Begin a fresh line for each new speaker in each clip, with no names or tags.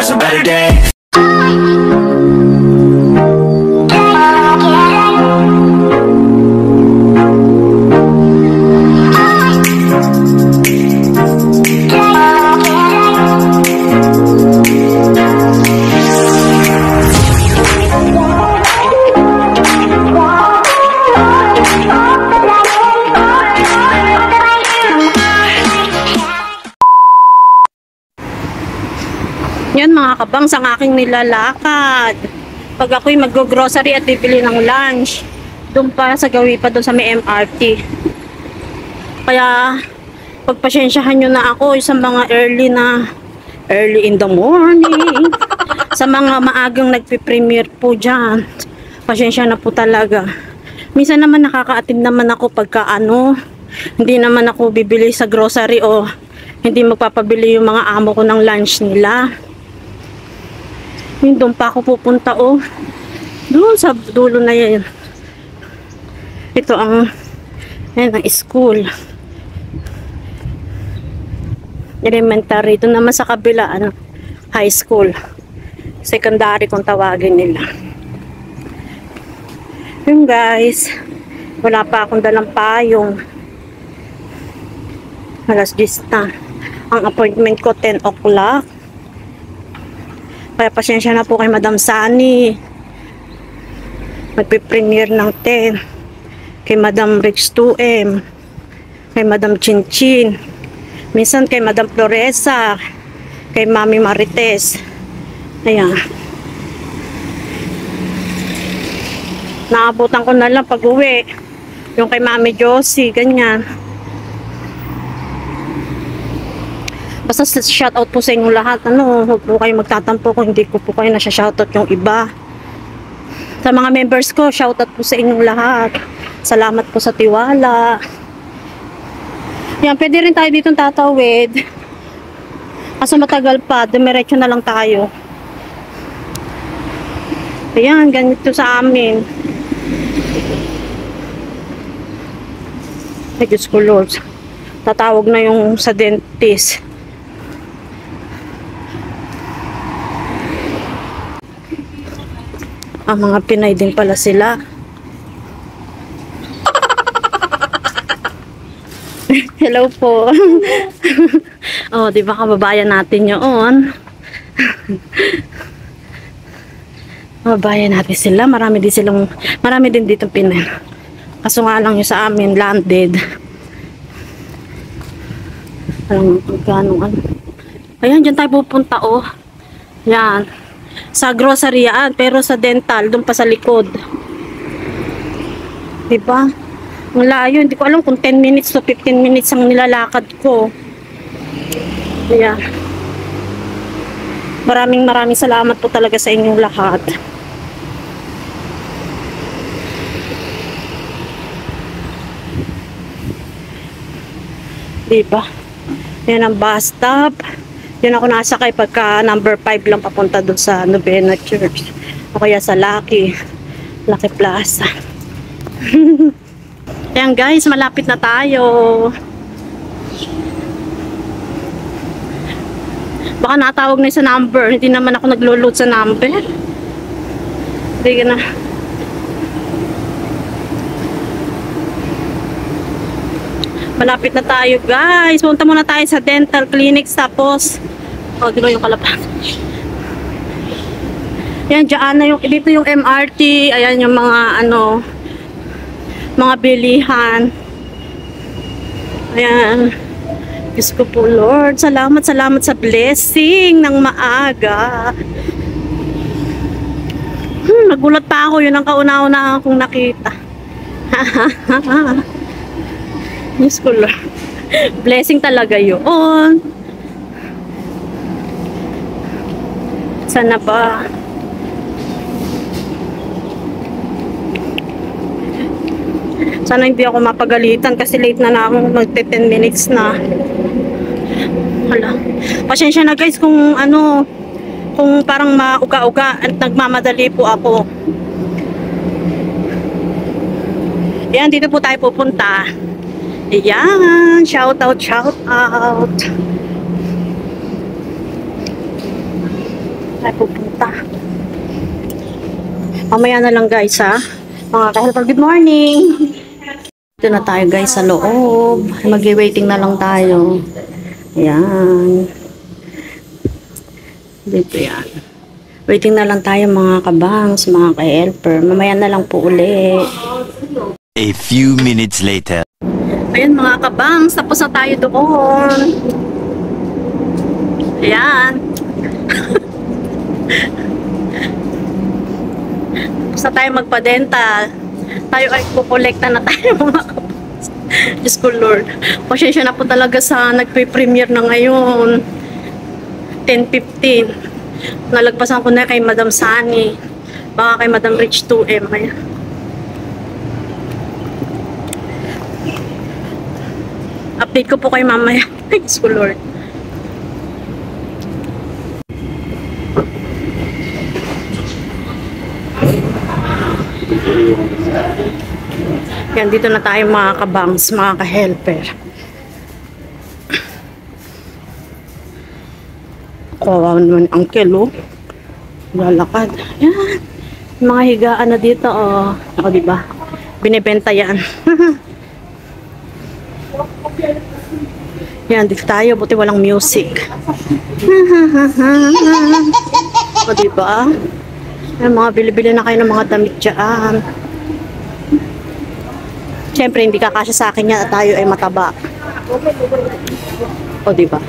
tomorrow's a better day.
Yan mga kabangs ang aking nilalakad. Pag ako'y mag-grocery at bibili ng lunch, doon pa sa gawi pa doon sa may MRT. Kaya pagpasensyahan nyo na ako sa mga early in the morning. Sa mga maagang nagpipremiere po dyan. Pasensya na po talaga. Minsan naman nakaka-attend naman ako pagka hindi naman ako bibili sa grocery o hindi magpapabili yung mga amo ko ng lunch nila. Doon pa ako pupunta doon sa dulo na yan. Ito ang school, elementary. Doon naman sa kabila high school, secondary kung tawagin nila. Yun guys, wala pa akong dalang payong. Alas 10 na. Ang appointment ko 10 o'clock. Kaya pasensya na po kay Madam Sani. Magpipremiere ng 10. Kay Madam Rich 2M. Kay Madam Chinchin. Minsan kay Madam Floresa. Kay Mami Marites. Ayan. Naabutan ko na lang pag uwi. Yung kay Mami Josie. Ganyan. Basta shoutout po sa inyong lahat. Huwag po kayo magtatampo kung hindi ko po kayo nasa-shoutout yung iba. Sa mga members ko, shoutout po sa inyong lahat. Salamat po sa tiwala. Yan, pwede rin tayo dito tatawid. Kaso matagal pa, dumiretso na lang tayo. Ayan, ganito sa amin. Ay, Diyos ko Lord. Tatawag na yung sa dentist. Ang mga Pinay din pala sila. Hello po. Oh, di ba kababayan natin yun? Kababayan natin sila. Marami din dito Pinay. Kaso nga lang yung sa amin landed. Alam mo kung ayan, dyan tayo pupunta Yan. Sa grocery yan, pero sa dental, doon pa sa likod. Diba? Ang layo, hindi ko alam kung 10 minutes to 15 minutes ang nilalakad ko. Ayan. Maraming salamat po talaga sa inyong lahat. Diba? Yan ang bus stop. Yan ako nasakay pagka number 5 lang papunta doon sa Novena Church. O kaya sa Lucky Plaza. Yan guys, malapit na tayo. Baka natawag na sa number. Hindi naman ako naglo-load sa number. Hindi ka na. Malapit na tayo guys. Punta muna tayo sa dental clinics tapos dito yung Kalapatan. Yan, dyan na dito yung MRT. Ayan yung mga mga bilihan. Ayan. Diyos ko po Lord. Salamat sa blessing ng maaga. Nagulat pa ako. Yun ang kauna-una akong nakita. Diyos ko Lord. Blessing talaga yun. Sana ba? Sana hindi ako mapagalitan kasi late na ako. Magte 10 minutes na. Hala. Pasensya na guys kung kung parang mauga-uga at nagmamadali po ako. Ayan, dito po tayo pupunta. Ayan, shout out. Ay, pupunta. Mamaya na lang guys ha. Mga ka-helper, good morning! Dito na tayo guys sa loob. Mag-waiting na lang tayo. Ayan. Dito yan. Waiting na lang tayo mga kabangs, mga ka-helper. Mamaya na lang po uli.
A few minutes later.
Ayan mga kabangs, tapos na tayo doon. Ayan. Tapos na tayo magpa-dental. Tayo ay kukolekta na tayo mga kabangs. Diyos ko Lord. Pasensya na po talaga sa nagpe-premiere na ngayon. 10:15. Nalagpasan ko na kay Madam Sunny. Baka kay Madam Rich 2M. Ayan. Update ko po kay mamaya. Diyos ko Lord. Yan, dito na tayo mga kabangs, mga ka-helper. Kawawa naman ang kilo. Lalakad. Yan. Mga higaan na dito, oh. O, diba? Binibenta yan. Yan, dito tayo. Buti walang music. O, diba? Yan, mga bili-bili na kayo ng mga damit dyan. Siyempre, hindi kakasya sa akin yan at tayo ay mataba. O, diba?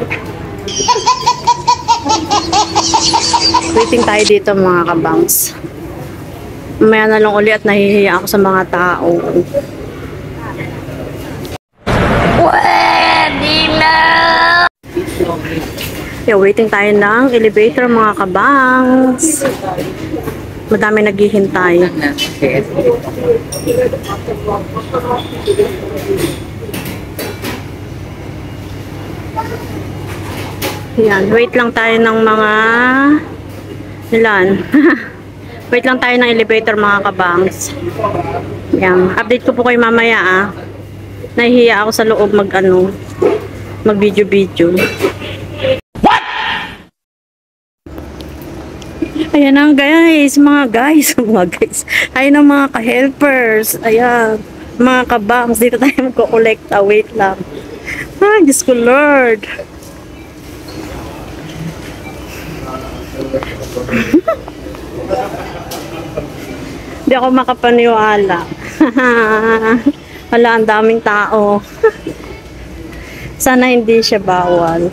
Waiting tayo dito mga kabangs. Mamaya na lang uli at nahihiya ako sa mga tao. Pwede na! Yeah, waiting tayo ng elevator mga kabangs. Madami naghihintay. Yan, wait lang tayo ng mga ilan. Wait lang tayo ng elevator mga kabangs. Yan, update ko po kayo mamaya ah. Nahihiya ako sa loob mag video. What? Ayan na guys, mga guys. Ayan na mga ka-helpers. Ayan, mga kabangs, dito tayo magko-collecta. Wait lang. Ay, Diyos ko Lord. Hindi ako makapaniwala. Wala, ang daming tao. Sana hindi siya bawal.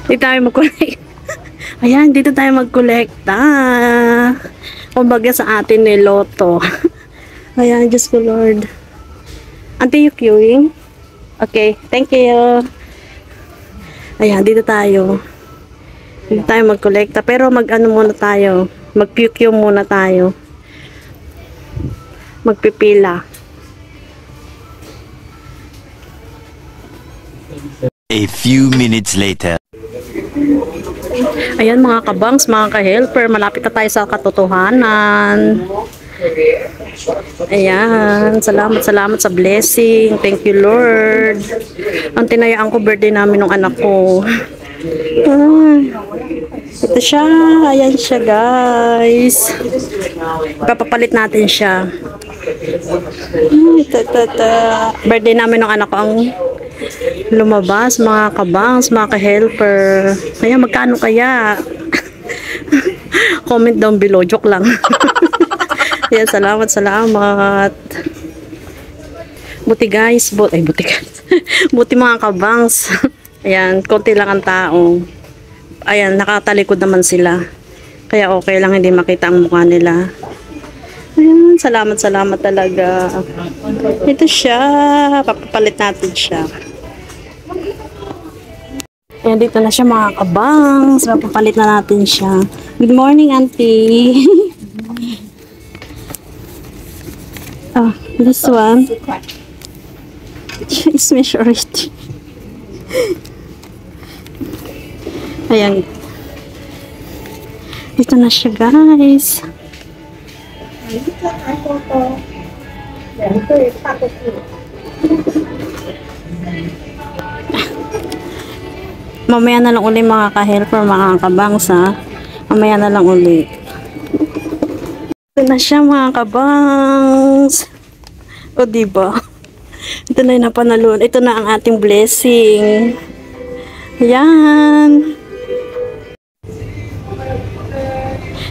Dito tayo mag-collect. Ayan, dito tayo mag-collecta. Kumbaga sa atin ni Lotto. Ayan, Diyos ko Lord. Auntie, you queuing? Okay, thank you. Ayan, dito tayo. Dito tayo mag-collecta. Pero muna tayo. Mag-queue muna tayo. Magpipila.
A few minutes later.
Ayan mga kabangs, mga ka-helper. Malapit na tayo sa katotohanan. Ayan, salamat sa blessing. Thank you Lord. Ang tinayaan ko birthday namin ng anak ko. Ito siya, ayan siya guys. Papapalit natin siya. Birthday namin ng anak ko ang lumabas, mga kabangs, mga ka-helper. Ayan, magkano kaya? Comment down below, joke lang. Ayan, salamat. Buti guys, buti guys. Buti mga kabangs. Ayan, konti lang ang tao. Ayan, nakatalikod naman sila. Kaya okay lang hindi makita ang mukha nila. Ayan, salamat talaga. Ito siya, papapalit natin siya. Ayan, dito na siya mga kabangs. Papapalit na natin siya. Good morning, auntie. Oh, this one. Is majority. Ayan. Dito na siya, guys. Mamaya na lang uli mga ka-helper, mga kabangs ha. Mamaya na lang uli. Ito na siya mga kabangs. O diba? Ito na yung napanalun. Ito na ang ating blessing. Yan.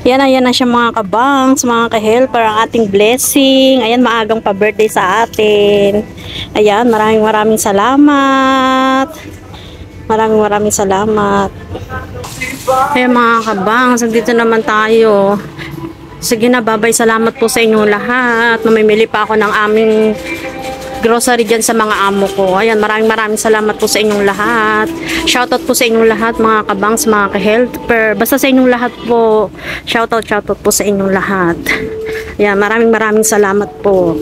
Ayan na siya mga kabangs, mga ka-helper, ang ating blessing. Ayan, maagang pa-birthday sa atin. Ayan, maraming salamat. Maraming salamat. Ayan mga kabangs, dito naman tayo. Sige na, babay. Salamat po sa inyong lahat. Mamimili pa ako ng aming grocery dyan sa mga amo ko. Ayan, maraming salamat po sa inyong lahat. Shoutout po sa inyong lahat mga kabangs, mga ka-helper. Basta sa inyong lahat po. Shoutout po sa inyong lahat. Ayan, maraming salamat po.